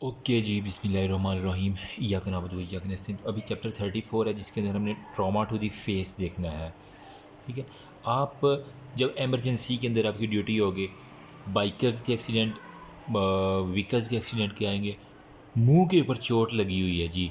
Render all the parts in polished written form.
Okay जी, बिस्मिल्लाहिर्रहमानिर्रहीम। इय्याक नअबुदु व इय्याक नस्तईन। अभी चैप्टर 34 है जिसके अंदर हमने ट्रॉमा टू द फेस देखना है। ठीक है? आप जब इमरजेंसी के अंदर आपकी ड्यूटी होगी, बाइकर्स के एक्सीडेंट, व्हीकल्स के एक्सीडेंट के आएँगे, मुँह के ऊपर चोट लगी हुई है जी,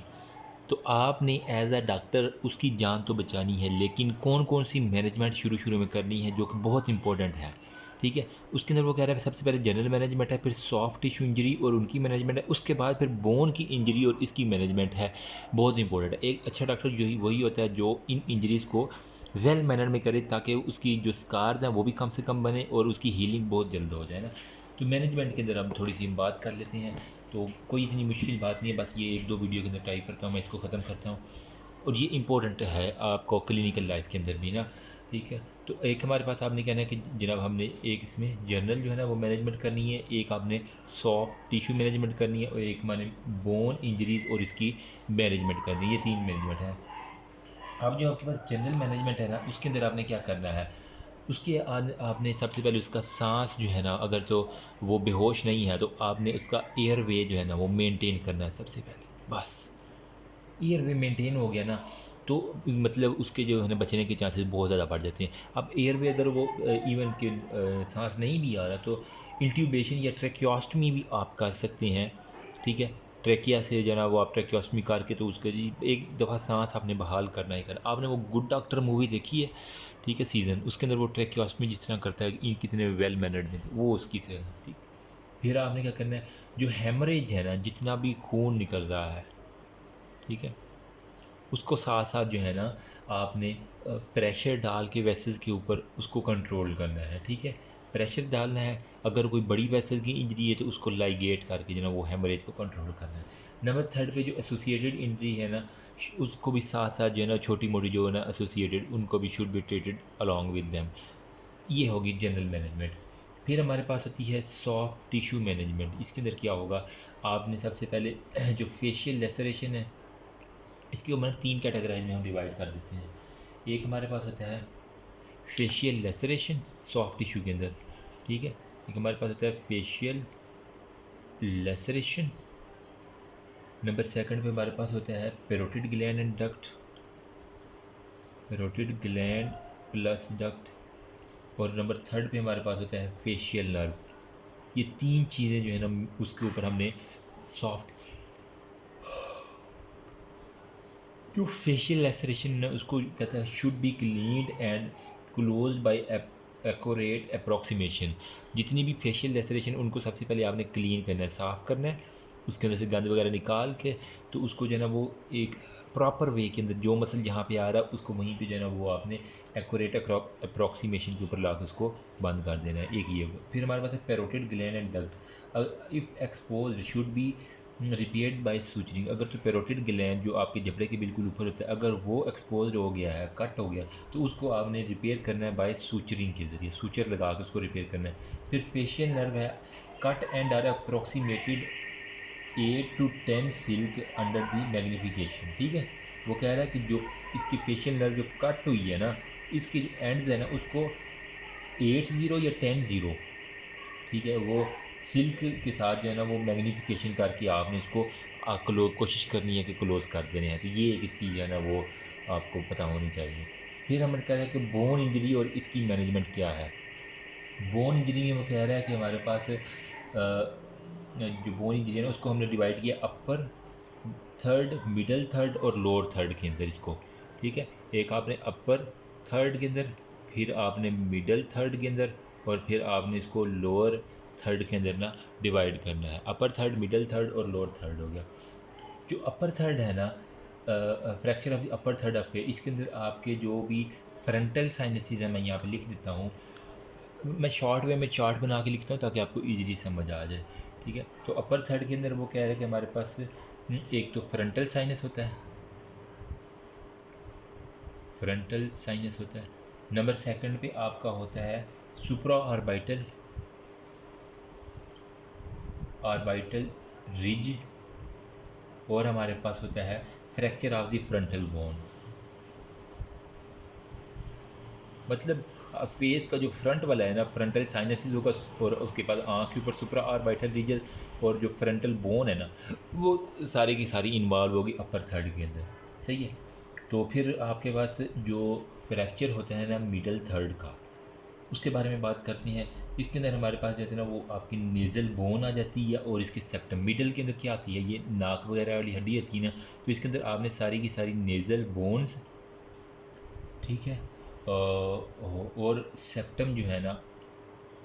तो आपने एज़ अ डॉक्टर उसकी जान तो बचानी है, लेकिन कौन-कौन सी मैनेजमेंट शुरू-शुरू में करनी है जो कि बहुत इंपॉर्टेंट है। ठीक है? उसके अंदर वो कह रहा है सबसे पहले जनरल मैनेजमेंट है, फिर सॉफ्ट टिश्यू इंजरी और उनकी मैनेजमेंट है, उसके बाद फिर बोन की इंजरी और इसकी मैनेजमेंट है, बहुत इंपॉर्टेंट है। एक अच्छा डॉक्टर जो ही वही होता है जो इन इंजरीज़ को वेल मैनर में करे ताकि उसकी जो स्कार्स हैं वो भी कम से कम बने और उसकी हीलिंग बहुत जल्द हो जाए ना। तो मैनेजमेंट के अंदर हम थोड़ी-सी हम बात कर लेते हैं। तो कोई इतनी मुश्किल बात नहीं है, बस ये 1-2 वीडियो के अंदर टाइप करता हूँ, मैं इसको ख़त्म करता हूँ। और ये इम्पोर्टेंट है आपको क्लिनिकल लाइफ के अंदर भी ना, ठीक है? तो एक हमारे पास आपने कहना है कि जनाब हमने एक इसमें जनरल जो है ना वो मैनेजमेंट करनी है, एक आपने सॉफ्ट टिश्यू मैनेजमेंट करनी है और एक माने बोन इंजरीज़ और इसकी मैनेजमेंट करनी है, ये 3 मैनेजमेंट है। अब जो आपके पास जनरल मैनेजमेंट है ना, उसके अंदर आपने क्या करना है, उसके आज आपने सबसे पहले उसका साँस जो है ना, अगर तो वो बेहोश नहीं है, तो आपने उसका एयरवे जो है ना, वो मेंटेन करना है सबसे पहले, बस। एयरवे मेंटेन हो गया ना, तो मतलब उसके जो है ना बचने के चांसेस बहुत ज़्यादा बढ़ जाते हैं। अब एयरवे अगर वो इवन कि साँस नहीं भी आ रहा, तो इंट्यूबेशन या ट्रैकियोस्टमी भी आप कर सकते हैं, ठीक है? ट्रैकिया से जो है ना वो आप ट्रैकियोस्टमी करके तो उसका जी एक दफ़ा साँस आपने बहाल करना ही करना। आपने वो गुड डॉक्टर मूवी देखी है, ठीक है सीज़न, उसके अंदर वो ट्रैकियोस्टमी जिस तरह करता है, इन कितने वेल मैनर्ड में थे, वो उसकी से है, ठीक। फिर आपने क्या करना है, जो हेमरेज है ना, जितना भी खून निकल रहा है, ठीक है? उसको साथ-साथ जो है ना आपने प्रेशर डाल के वेसल्स के ऊपर उसको कंट्रोल करना है, ठीक है? प्रेशर डालना है, अगर कोई बड़ी वेसल की इंजरी है तो उसको लाइगेट करके जो है ना वो हेमरेज को कंट्रोल करना है। नंबर 3 पे जो एसोसिएटेड इंजरी है ना उसको भी साथ-साथ जो है ना छोटी-मोटी जो है ना एसोसिएटेड उनको भी should be treated along with them. ये होगी जनरल मैनेजमेंट। फिर हमारे पास होती है सॉफ्ट टिश्यू मैनेजमेंट। इसके अंदर क्या होगा, आपने सबसे पहले जो फेशियल लेसरेशन है इसके ऊपर 3 कैटेगराइज़ में हम डिवाइड कर देते हैं। एक हमारे पास होता है फेशियल लेसरेशन सॉफ्ट टिश्यू के अंदर, ठीक है? एक हमारे पास होता है फेशियल लेसरेशन, नंबर 2 पे हमारे पास होता है parotid gland and duct, parotid gland plus duct, और नंबर 3 पे हमारे पास होता है फेशियल नर्व। ये 3 चीज़ें जो है ना उसके ऊपर हमने सॉफ्ट जो फेशियल लेसरेशन है उसको कहता है should be cleaned and closed by accurate approximation. जितनी भी फेशियल लेसरेशन उनको सबसे पहले आपने क्लीन करना है, साफ़ करना है, उसके अंदर से गंद वगैरह निकाल के, तो उसको जो है ना वो एक प्रॉपर वे के अंदर जो मसल जहाँ पे आ रहा है उसको वहीं पे जो है ना वो आपने एक्यूरेट अप्रॉक्सीमेशन के ऊपर ला के उसको बंद कर देना है, एक ये होगा। फिर हमारे पास है parotid gland and duct, if expose should be repaired bye suturing. अगर तो पैरोटिड ग्लैंड जो आपके जबड़े के बिल्कुल ऊपर होता है, अगर वो एक्सपोज्ड हो गया है, कट हो गया, तो उसको आपने रिपेयर करना है बाय सूचरिंग के ज़रिए, सूचर लगा के उसको रिपेयर करना है। फिर फेशियल नर्व है, cut and are approximated 8 to 10 silk under the magnification, ठीक है? वो कह रहा है कि जो इसकी फेशियल नर्व जो कट हुई है ना, इसके जो एंड्स है ना उसको 8 ज़ीरो या 10 ज़ीरो, ठीक है, वो सिल्क के साथ जो है ना वो मैग्नीफिकेशन करके आपने इसको कोशिश करनी है कि क्लोज़ कर देने हैं, तो ये एक इसकी जो है ना वो आपको पता होनी चाहिए। फिर हमने कहा है कि बोन इंजरी और इसकी मैनेजमेंट क्या है। बोन इंजरी में वो कह रहा है कि हमारे पास जो बोन इंजरी है ना उसको हमने डिवाइड किया अपर थर्ड, मिडल थर्ड और लोअर थर्ड के अंदर इसको, ठीक है? एक आपने अपर थर्ड के अंदर, फिर आपने मिडल थर्ड के अंदर और फिर आपने इसको लोअर थर्ड के अंदर ना डिवाइड करना है। अपर थर्ड, मिडल थर्ड और लोअर थर्ड हो गया। जो अपर थर्ड है ना, fracture of the upper third आपके इसके अंदर आपके जो भी फ्रंटल साइनसेस हैं मैं यहाँ पे लिख देता हूँ। मैं शॉर्ट वे में चार्ट बना के लिखता हूँ ताकि आपको ईज़िली समझ आ जाए, ठीक है? तो अपर थर्ड के अंदर वो कह रहा है कि हमारे पास एक तो फ्रंटल साइनस होता है, फ्रंटल साइनस होता है। नंबर 2 पे आपका होता है सुप्रा ऑर्बिटल ऑर्बिटल रिज, और हमारे पास होता है fracture of the frontal bone. मतलब फेस का जो फ्रंट वाला है ना, फ्रंटल साइनसिस होगा, और उसके बाद आँख के ऊपर सुप्रा ऑर्बिटल रीजन और जो फ्रंटल बोन है ना, वो सारी की सारी इन्वॉल्व होगी अपर थर्ड के अंदर। सही है। तो फिर आपके पास जो फ्रैक्चर होता है ना मिडल थर्ड का, उसके बारे में बात करते हैं। इसके अंदर हमारे पास जो है ना, वो आपकी नेज़ल बोन आ जाती है, और इसके सेप्टम मिडल के अंदर क्या आती है, ये नाक वगैरह वाली हड्डी होती है ना, तो इसके अंदर आपने सारी की सारी नेज़ल बोन्स, ठीक है, और सेप्टम जो है ना,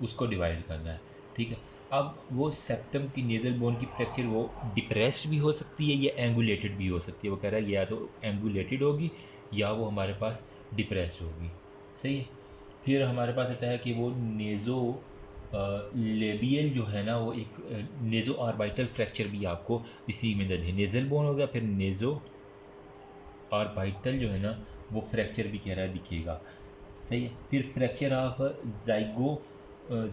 उसको डिवाइड करना है। ठीक है। अब वो सेप्टम की नेज़ल बोन की फ्रैक्चर वो डिप्रेस्ड भी हो सकती है या एंगुलेटेड भी हो सकती है। वो कह रहा है या तो एंगुलेटेड होगी या वो हमारे पास डिप्रेस्ड होगी। सही है। फिर हमारे पास आता है कि वो नेज़ो लेबियल जो है ना, वो एक नेज़ो ऑर्बिटल फ्रैक्चर भी आपको इसी में दर्ज है। नेज़ल बोन हो गया, फिर नेज़ो ऑर्बिटल जो है ना, वो फ्रैक्चर भी कह रहा है दिखेगा। सही है। फिर फ्रैक्चर ऑफ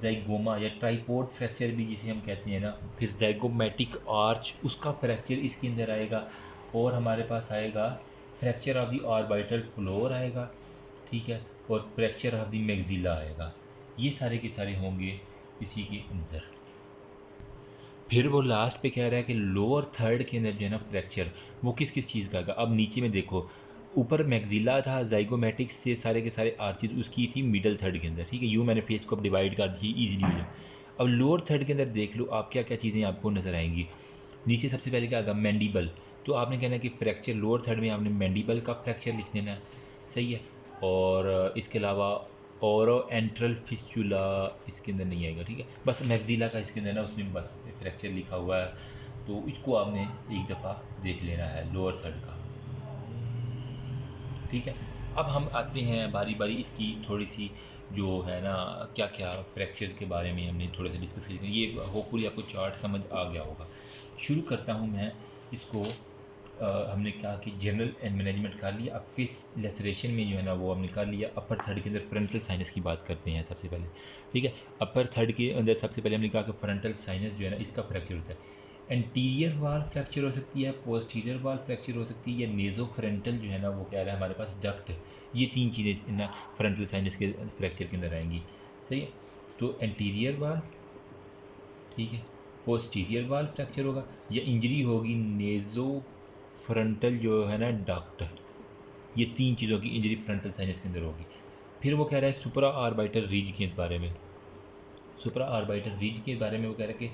जाइगोमा या ट्राइपोड फ्रैक्चर भी जिसे हम कहते हैं ना, फिर जाइगोमेटिक आर्च, उसका फ्रैक्चर इसके अंदर आएगा। और हमारे पास आएगा fracture of the orbital floor आएगा। ठीक है। और फ्रैक्चर ऑफ द मैग्जिला आएगा। ये सारे के सारे होंगे इसी के अंदर। फिर वो लास्ट पे कह रहा है कि लोअर थर्ड के अंदर जो है ना फ्रैक्चर, वो किस किस चीज़ का आएगा। अब नीचे में देखो, ऊपर मैग्जिला था, जाइगोमेटिक से सारे के सारे आर्चिज उसकी थी मिडल थर्ड के अंदर। ठीक है। यूँ मैंने फेस को अब डिवाइड कर दी ईजिली मुझे। अब लोअर थर्ड के अंदर देख लो आप क्या क्या चीज़ें आपको नज़र आएंगी। नीचे सबसे पहले क्या आएगा, मैंडिबल। तो आपने कहना है कि फ्रैक्चर लोअर थर्ड में आपने मैंडिबल का फ्रैक्चर लिख देना है। सही है। और इसके अलावा ओरो एंट्रल फिस्चुला इसके अंदर नहीं आएगा। ठीक है। बस मैग्जिला का इसके अंदर ना, उसमें बस फ्रैक्चर लिखा हुआ है, तो इसको आपने एक दफ़ा देख लेना है लोअर थर्ड का। ठीक है। अब हम आते हैं बारी बारी इसकी थोड़ी सी जो है ना, क्या क्या फ्रैक्चर्स के बारे में हमने थोड़ा सा डिस्कस किया। ये होपफुली आपको चार्ट समझ आ गया होगा। शुरू करता हूँ मैं इसको। हमने कहा कि जनरल एंड मैनेजमेंट कर लिया। अब फेस लेसरेशन में जो है ना, वो हमने कर लिया। अपर थर्ड के अंदर फ्रंटल साइनस की बात करते हैं सबसे पहले। ठीक है। अपर थर्ड के अंदर सबसे पहले हमने कहा कि फ्रंटल साइनस जो है ना, इसका फ्रैक्चर होता है। एंटीरियर वाल फ्रैक्चर हो सकती है, पोस्टीरियर वाल फ्रैक्चर हो सकती है, या नेज़ो फ्रंटल जो है ना, वो कह रहा है हमारे पास डक्ट। ये तीन चीज़ें ना फ्रंटल साइनस के फ्रैक्चर के अंदर आएंगी। सही है। तो एंटीरियर वाल, ठीक है, पोस्टीरियर वाल फ्रैक्चर होगा, या इंजरी होगी नेज़ो फ्रंटल जो है ना डक्ट। ये तीन चीज़ों की इंजरी फ्रंटल साइनस के अंदर होगी। फिर वो कह रहा है सुपरा ऑर्बिटल रिज के बारे में। सुपरा ऑर्बिटल रिज के बारे में वो कह रहा है कि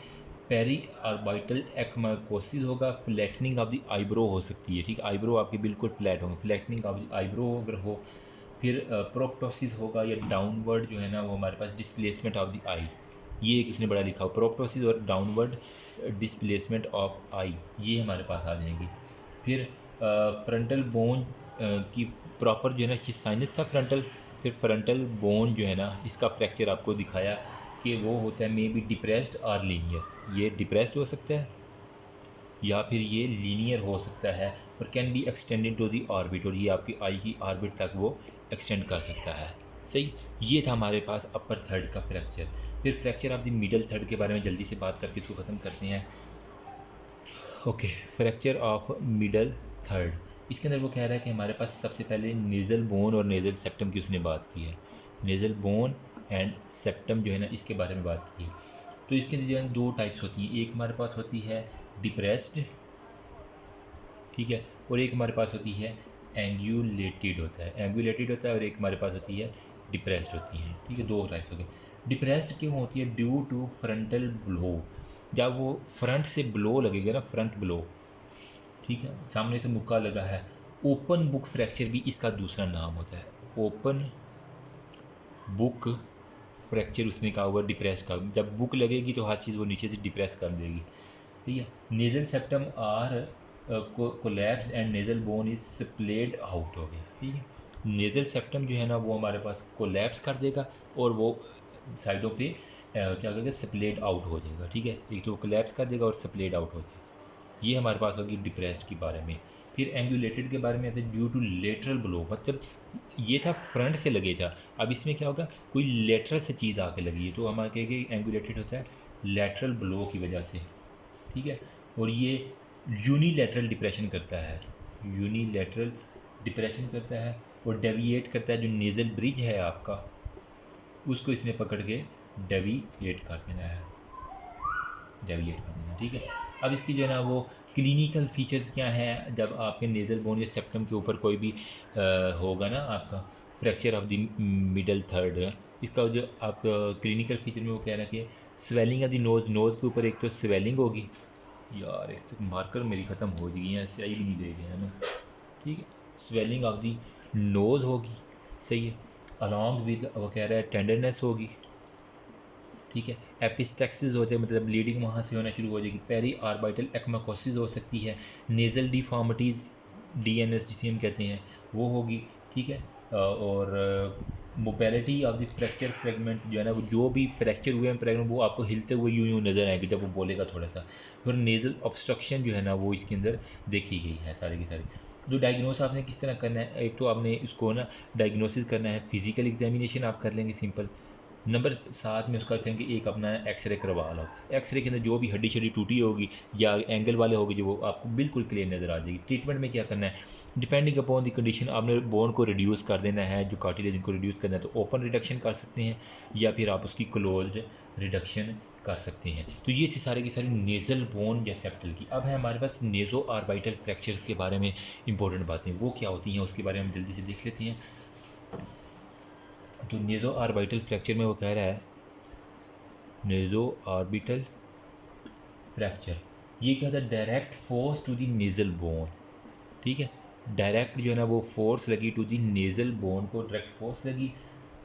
पेरी ऑर्बिटल एक्माकोसिस होगा, फ्लैटनिंग ऑफ द आईब्रो हो सकती है। ठीक, आईब्रो आपकी बिल्कुल फ्लैट होंगे, फ्लैटनिंग ऑफ द आईब्रो अगर हो। फिर प्रोप्टोसिस होगा, या डाउनवर्ड जो है ना, वो हमारे पास डिस्प्लेसमेंट ऑफ द आई। ये एक इसने बड़ा लिखा हो, प्रोप्टोसिस और डाउनवर्ड डिस्प्लेसमेंट ऑफ आई, ये हमारे पास आ जाएंगी। फिर फ्रंटल बोन की प्रॉपर जो है ना, कि साइनस था फ्रंटल। फिर फ्रंटल बोन जो है ना, इसका फ्रैक्चर आपको दिखाया कि वो होता है मे बी डिप्रेस्ड और लीनियर। ये डिप्रेस्ड हो सकता है या फिर ये लीनियर हो सकता है, और can be extended to the orbit, और ये आपकी आई की ऑर्बिट तक वो एक्सटेंड कर सकता है। सही। ये था हमारे पास अपर थर्ड का फ्रैक्चर। फिर fracture of the middle third के बारे में जल्दी से बात करके इसको ख़त्म करते हैं। Okay. Fracture of middle third, इसके अंदर वो कह रहा है कि हमारे पास सबसे पहले नेज़ल बोन और नेज़ल सेप्टम की उसने बात की है। नेज़ल बोन एंड सेप्टम जो है ना, इसके बारे में बात की। तो इसके अंदर जो है दो टाइप्स होती हैं। एक हमारे पास होती है डिप्रेस्ड, ठीक है, और एक हमारे पास होती है एंगुलेटेड होता है। एंगुलेटेड होता है, और एक हमारे पास होती है डिप्रेस्ड होती है। ठीक है, दो टाइप्स हो गए। डिप्रेस्ड क्यों होती है? Due to frontal blow. जब वो फ्रंट से ब्लो लगेगा ना, फ्रंट ब्लो, ठीक है, सामने से मुक्का लगा है। ओपन बुक फ्रैक्चर भी इसका दूसरा नाम होता है। ओपन बुक फ्रैक्चर उसने कहा हुआ डिप्रेस का। जब बुक लगेगी तो हर चीज़ वो नीचे से डिप्रेस कर देगी। ठीक है। Nasal septum are collapse and nasal bone is splayed out हो गया। ठीक है। नेज़ल सेप्टम जो है ना, वो हमारे पास कोलैप्स कर देगा, और वो साइडों पे क्या करेगा, स्प्लेड आउट हो जाएगा। ठीक है। एक तो कोलैप्स कर देगा और स्प्लेड आउट हो जाएगा। ये हमारे पास होगी डिप्रेस्ड के बारे में। फिर एंगुलेटेड के बारे में आता है ड्यू टू लेटरल ब्लो, मतलब ये था फ्रंट से लगे था, अब इसमें क्या होगा, कोई लेटरल से चीज़ आके लगी है, तो हमारे कहेंगे एंगुलेटेड होता है लेटरल ब्लो की वजह से। ठीक है। और ये यूनिलैटरल डिप्रेशन करता है, यूनिलैटरल डिप्रेशन करता है, और डेविएट करता है जो नेज़ल ब्रिज है आपका, उसको इसने पकड़ के डेविएट कर देना है, डेविएट कर देना, ठीक है। अब इसकी जो है ना वो क्लिनिकल फीचर्स क्या हैं, जब आपके नेज़ल बोन या सेप्टम के ऊपर कोई भी होगा ना आपका fracture of the middle third, इसका जो आपका क्लिनिकल फीचर में वो कह रहा है कि swelling of the nose, nose के ऊपर एक तो स्वेलिंग होगी, यार एक तो मार्कर मेरी ख़त्म हो गई है, सही भी नहीं दे रहे हैं हमें, ठीक है। स्वेलिंग ऑफ दी नोज़ होगी, सही है। अलॉन्ग विद वो कह रहा है टेंडरनेस होगी, ठीक है। एपिस्टेक्सिस होते हैं, मतलब ब्लीडिंग वहाँ से होना शुरू हो जाएगी। पेरी आर्बाइटल एक्माकोसिस हो सकती है। नेज़ल डिफॉर्मिटीज़ डीएनएस जिसे हम कहते हैं वो होगी, ठीक है। और mobility of the fracture fragment जो है ना, वो जो भी फ्रैक्चर हुए हैं फ्रेगमेंट वो आपको हिलते हुए यूं यूं नज़र आएंगे जब वो बोलेगा थोड़ा सा। फिर नेज़ल ऑब्स्ट्रक्शन जो है ना वो इसके अंदर देखी गई है सारी की सारी। जो डायग्नोस आपने किस तरह करना है, एक तो आपने इसको ना डायग्नोसिस करना है, फिजिकल एग्जामिनेशन आप कर लेंगे सिंपल। नंबर 7 में उसका कहेंगे एक अपना एक्सरे करवा लो। एक्सरे के अंदर जो भी हड्डी शड्डी टूटी होगी या एंगल वाले होगी जो वो आपको बिल्कुल क्लियर नज़र आ जाएगी। ट्रीटमेंट में क्या करना है, डिपेंडिंग अपॉन द कंडीशन आपने बोन को रिड्यूस कर देना है, जो कार्टिलेज को रिड्यूस करना है तो ओपन रिडक्शन कर सकते हैं या फिर आप उसकी क्लोज्ड रिडक्शन कर सकते हैं। तो ये थी सारे की सारी नेज़ल बोन या सेप्टल की। अब है हमारे पास नेज़ो आर्बाइटल फ्रैक्चर्स के बारे में इंपॉर्टेंट बातें, वो क्या होती हैं उसके बारे में हम जल्दी से देख लेते हैं। तो नेज़ो आर्बिटल फ्रैक्चर में वो कह रहा है नेज़ो आर्बिटल फ्रैक्चर, ये क्या था, direct force to the nasal bone, ठीक है। डायरेक्ट जो है ना वो फोर्स लगी टू द नेज़ल बोन को, डायरेक्ट फोर्स लगी।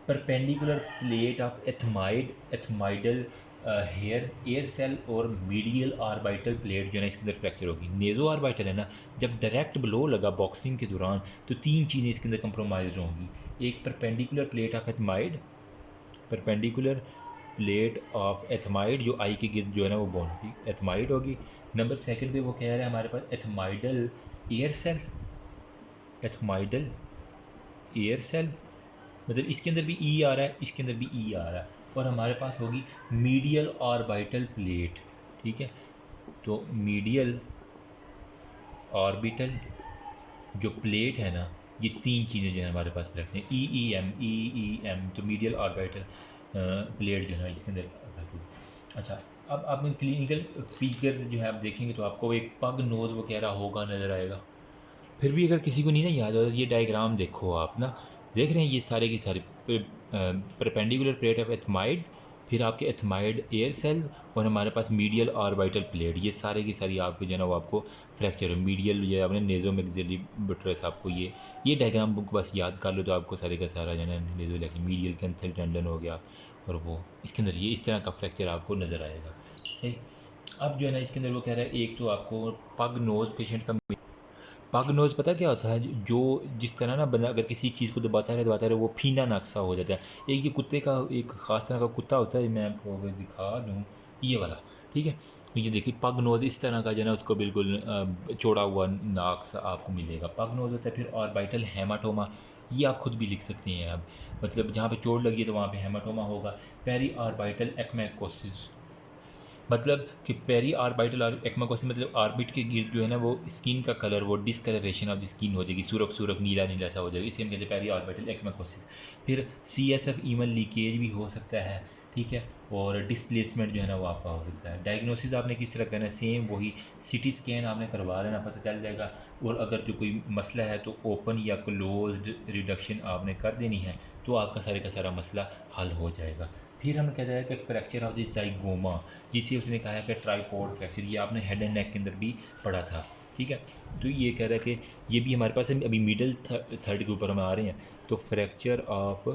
Perpendicular plate of ethmoidal hair air cell और मीडियल आर्बिटल प्लेट जो है ना इसके अंदर फ्रैक्चर होगी। नेज़ो आर्बिटल है ना, जब डायरेक्ट ब्लो लगा बॉक्सिंग के दौरान तो 3 चीज़ें इसके अंदर कंप्रोमाइज होंगी। एक perpendicular plate of ethmoid, perpendicular plate of ethmoid जो आई के गिर्द जो है ना वो बोन होगी, एथमाइड होगी। नंबर 2 पे वो कह रहा है हमारे पास एथमाइडल एयर सेल, एथमाइडल एयर सेल, मतलब इसके अंदर भी ई आ रहा है, इसके अंदर भी ई आ रहा है। और हमारे पास होगी मीडियल ऑर्बिटल प्लेट, ठीक है। तो मीडियल ऑर्बिटल जो प्लेट है ना, ये 3 चीज़ें जो है हमारे पास रखते हैं, ई एम, तो मीडियल ऑर्बिटल प्लेट जो है इसके अंदर। अच्छा, अब आप क्लिनिकल फीचर्स जो है आप देखेंगे तो आपको एक पग नोज वगैरह होगा नज़र आएगा। फिर भी अगर किसी को नहीं ना याद होता, ये डायग्राम देखो आप ना, देख रहे हैं ये सारे की सारे परपेंडिकुलर प्लेट ऑफ एथमाइड, फिर आपके एथमाइड एयर सेल और हमारे पास मीडियल ऑर्बिटल प्लेट, ये सारे की सारी आपको जो है ना वो आपको फ्रैक्चर है। मीडियल ये आपने नेज़ोमैक्सिलरी बट्रेस, आपको ये डायग्राम बुक बस याद कर लो तो आपको सारे का सारा जो है ना नेज़ो मीडियल कैंसल टेंडन हो गया और वो इसके अंदर ये इस तरह का फ्रैक्चर आपको नज़र आएगा, सही। अब जो है ना इसके अंदर वो कह रहा है एक तो आपको पग नोज पेशेंट का, पग नोज पता क्या होता है, जो जिस तरह ना बंदा अगर किसी चीज़ को दबाता रहे वो फीना नक्शा हो जाता है। एक ये कुत्ते का एक ख़ास तरह का कुत्ता होता है, मैं आपको अगर दिखा दूँ ये वाला, ठीक है। तो ये देखिए पग नोज इस तरह का जो है ना उसको बिल्कुल चौड़ा हुआ नाक सा आपको मिलेगा, पग नोज होता है। फिर ऑर्बिटल हेमाटोमा, ये आप खुद भी लिख सकते हैं अब, मतलब जहाँ पे चोट लगी है तो वहाँ पे हेमाटोमा होगा। पेरी ऑर्बिटल एक्मेकोसिस, मतलब कि पेरी आर्बिटल एक्माकोसिस मतलब आर्बिट के गिर्द जो है ना वो स्किन का कलर वो डिसकलरेशन ऑफ द स्किन हो जाएगी, सुरख सुरख नीला नीला सा हो जाएगा, इसे हम कहते हैं पेरी आर्बिटल एक्माकोसिस। फिर CSF ईवन लीकेज भी हो सकता है, ठीक है। और डिस्प्लेसमेंट जो है ना वो आपका हो सकता है। डायग्नोसिस आपने किस तरह करना है, सेम वही CT स्कैन आपने करवा लेना, पता चल जाएगा। और अगर जो कोई मसला है तो ओपन या क्लोज्ड रिडक्शन आपने कर देनी है तो आपका सारे का सारा मसला हल हो जाएगा। फिर हम कहते हैं कि फ्रैक्चर ऑफ द जाइगोमा, जिसे उसने कहा है कि ट्राइपॉड फ्रैक्चर, ये आपने हेड एंड नेक के अंदर भी पढ़ा था, ठीक है। तो ये कह रहा है कि ये भी हमारे पास अभी मिडल थर्ड के ऊपर हम आ रहे हैं। तो फ्रैक्चर ऑफ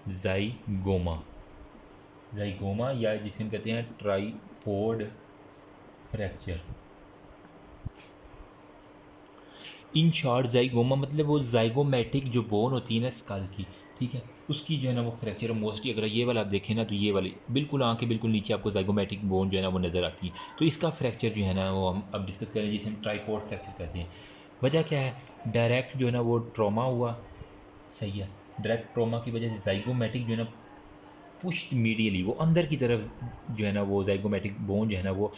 जाइगोमा, जाइगोमा या जिसे हम कहते हैं ट्राइपॉड फ्रैक्चर, इन शॉर्ट जाइगोमा मतलब वो जाइगोमेटिक जो बोन होती है ना स्कल की, ठीक है, उसकी जो है ना वो फ्रैक्चर मोस्टली अगर ये वाला आप देखें ना तो ये वाली बिल्कुल आँखें बिल्कुल नीचे आपको जाइगोमेटिक बोन जो है ना वो नज़र आती है। तो इसका फ्रैक्चर जो है ना वो हम अब डिस्कस करें जिसे हम ट्राइपॉड फ्रैक्चर कहते हैं। वजह क्या है, डायरेक्ट जो है ना वो ट्रॉमा हुआ, सही है। डायरेक्ट ट्रॉमा की वजह से जाइगोमेटिक जो है ना पुश्ड मीडियली, वो अंदर की तरफ जो है ना वो जाइगोमेटिक बोन जो है ना वो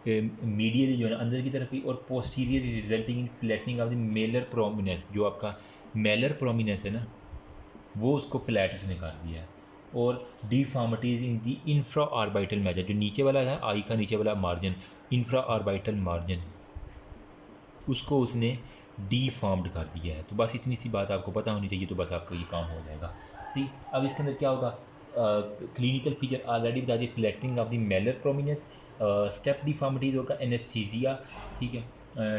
मीडियली जो है ना अंदर की तरफ ही, और posterior resulting in flattening of the Mailer prominence, जो आपका मेलर प्रोमिनेंस है ना, वो उसको फ्लैट उसने कर दिया है। और डिफॉर्मिटीज़ इन दी इंफ्रा ऑर्बिटल मेजर, जो नीचे वाला है आई का नीचे वाला मार्जिन, इंफ्रा ऑर्बिटल मार्जिन, उसको उसने डीफॉर्म्ड कर दिया है। तो बस इतनी सी बात आपको पता होनी चाहिए, तो बस आपका ये काम हो जाएगा। ठीक, अब इसके अंदर क्या होगा, क्लिनिकल फीचर ऑलरेडी बता दिए, flattening of the Mailer prominence, step deformities होगा, एनेस्थीसिया, ठीक है,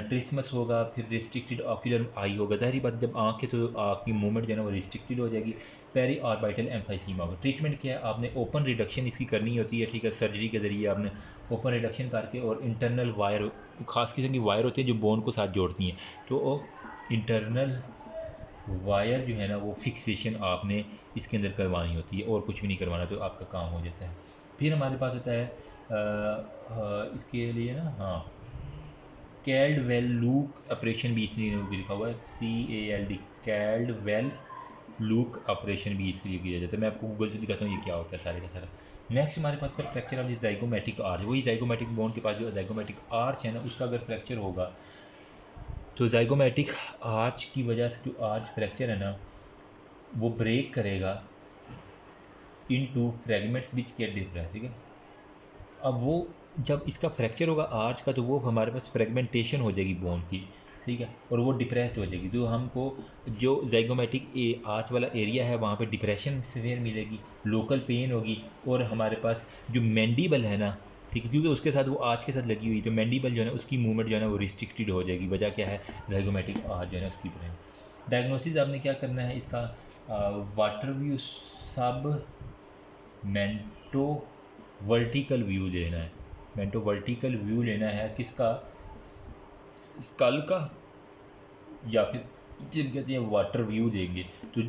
ट्रिस्मस होगा, फिर रिस्ट्रिक्टेड ऑक्यूलर आई होगा। ज़ाहिर बात है जब आँख है तो आँख की मूवमेंट जो है ना वो रिस्ट्रिक्टेड हो जाएगी। पेरी ऑर्बिटल एम्फाइसीमा होगा। ट्रीटमेंट क्या है, आपने ओपन रिडक्शन इसकी करनी होती है, ठीक है, सर्जरी के ज़रिए आपने ओपन रिडक्शन करके, और इंटरनल वायर, ख़ास किस्म की वायर होती है जो बोन को साथ जोड़ती हैं, तो वो इंटरनल वायर जो है ना वो फिक्सेशन आपने इसके अंदर करवानी होती है, और कुछ भी नहीं करवाना, तो आपका काम हो जाता है। फिर हमारे पास होता है इसके लिए ना, हाँ, कैल्ड वेल लूक ऑपरेशन भी इसलिए लिखा हुआ है, CALD, कैल्ड वेल लूक ऑपरेशन भी इसके लिए किया जाता है। मैं आपको गूगल से दिखाता हूँ ये क्या होता है सारे का सारा। नेक्स्ट हमारे पास है fracture of the zygomatic arch. वही ज़ाइगोमैटिक बोन के पास जो ज़ाइगोमैटिक आर्च है ना, उसका अगर फ्रैक्चर होगा तो ज़ाइगोमैटिक आर्च की वजह से जो आर्च फ्रैक्चर है ना वो ब्रेक करेगा इनटू फ्रैगमेंट्स विच गेट डिस्प्रेस, ठीक है। अब वो जब इसका फ्रैक्चर होगा आर्च का, तो वो हमारे पास फ्रेगमेंटेशन हो जाएगी बोन की, ठीक है, और वो डिप्रेस्ड हो जाएगी, तो हमको जो ज़ाइगोमैटिक आर्च वाला एरिया है वहाँ पे डिप्रेशन सीवियर मिलेगी, लोकल पेन होगी, और हमारे पास जो मैंडिबल है ना, ठीक है, क्योंकि उसके साथ वो आर्च के साथ लगी हुई, तो मैंडिबल जो है ना उसकी मूवमेंट जो है ना वो रिस्ट्रिक्टेड हो जाएगी। वजह क्या है, ज़ाइगोमैटिक आर्च जो है ना उसकी ब्रेन। डायग्नोसिस आपने क्या करना है इसका, वाटर व्यू सब मेंटो वर्टिकल व्यू लेना है, मेंटो वर्टिकल व्यू लेना है किसका, स्कल का, या फिर जिन कहते हैं वाटर व्यू देंगे तो